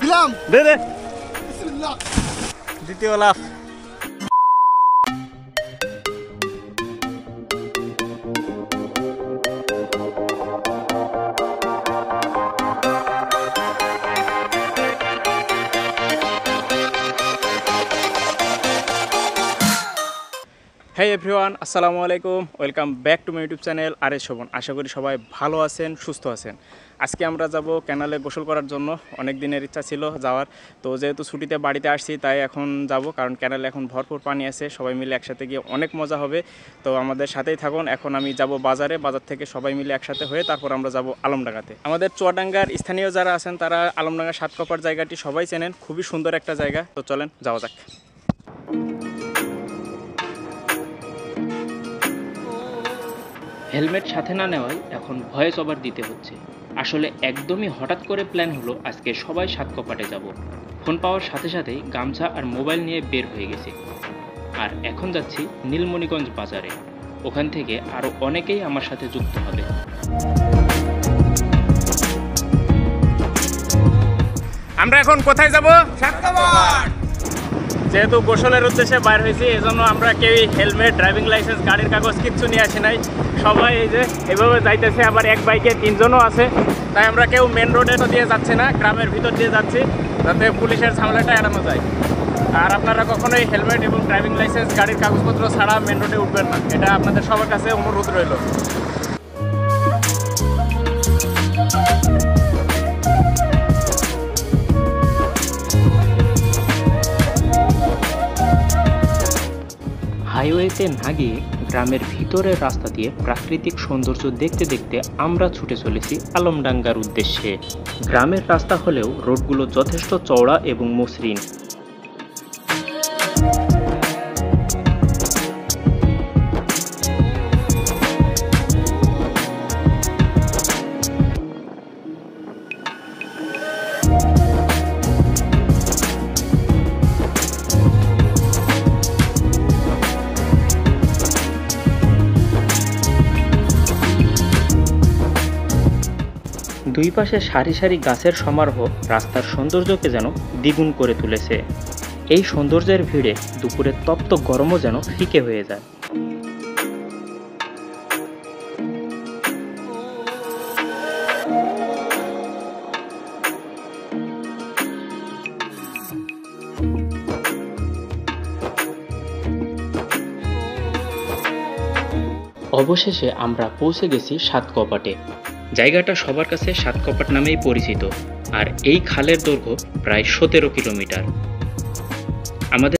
দিলাম দে দে বিসমিল্লাহ দ্বিতীয় লাফ। Hey everyone, আসসালামু আলাইকুম, welcome back to my YouTube channel R S Shovon. আশা করি সবাই ভালো আছেন, সুস্থ আছেন। আজকে আমরা যাব ক্যানালে গোসল করার জন্য। অনেক দিনের ইচ্ছা ছিল যাওয়ার, তো যেহেতু ছুটিতে বাড়িতে আসছি তাই এখন যাব, কারণ ক্যানালে এখন ভরপুর পানি আছে। সবাই মিলে একসাথে গিয়ে অনেক মজা হবে। তো আমাদের সাথেই থাকুন। এখন আমি যাব বাজারে, বাজার থেকে সবাই মিলে একসাথে হয়ে তারপর আমরা যাব আলমডাঙ্গাতে। আমাদের চুয়াডাঙ্গার স্থানীয় যারা আছেন তারা আলমডাঙ্গা সাতকপার জায়গাটি সবাই চেনেন, খুবই সুন্দর একটা জায়গা। তো চলেন যাওয়া যাক। হেলমেট সাথে না নেওয়ায় এখন ভয়েস ওভার দিতে হচ্ছে। আসলে একদমই হঠাৎ করে প্ল্যান হলো আজকে সবাই সাতকপাটে যাব। ফোন পাওয়ার সাথে সাথেই গামছা আর মোবাইল নিয়ে বের হয়ে গেছি। আর এখন যাচ্ছি নীলমণিগঞ্জ বাজারে। ওখান থেকে আরও অনেকেই আমার সাথে যুক্ত হবে। আমরা এখন কোথায় যাব? সাতকপাট। যেহেতু গোসলের উদ্দেশ্যে বাইর হয়েছি, এজন্য আমরা কেউই হেলমেট, ড্রাইভিং লাইসেন্স, গাড়ির কাগজ কিচ্ছু নিয়ে আসি নাই। সবাই এই যে এভাবে যাইতেছে, আবার এক বাইকে তিনজনও আছে। তাই আমরা কেউ মেন রোডে তো দিয়ে যাচ্ছি না, গ্রামের ভিতর দিয়ে যাচ্ছি, যাতে পুলিশের ঝামেলাটা এড়ানো যায়। আর আপনারা কখনোই হেলমেট এবং ড্রাইভিং লাইসেন্স, গাড়ির কাগজপত্র ছাড়া মেন রোডে উঠবেন না, এটা আপনাদের সবার কাছে অনুরোধ রইল। হাইওয়েতে না গিয়ে গ্রামের ভিতরের রাস্তা দিয়ে প্রাকৃতিক সৌন্দর্য দেখতে দেখতে আমরা ছুটে চলেছি আলমডাঙ্গার উদ্দেশ্যে। গ্রামের রাস্তা হলেও রোডগুলো যথেষ্ট চওড়া এবং মসৃণ। দুই পাশে সারি সারি গাছের সমারোহ রাস্তার সৌন্দর্যকে যেন দ্বিগুণ করে তুলেছে। এই সৌন্দর্যের ভিড়ে দুপুরের তপ্ত গরমও যেন ফিকে হয়ে যায়। অবশেষে আমরা পৌঁছে গেছি সাতকপাটে। জায়গাটা সবার কাছে সাতকপাট নামেই পরিচিত, আর এই খালের দৈর্ঘ্য প্রায় 17 কিলোমিটার। আমাদের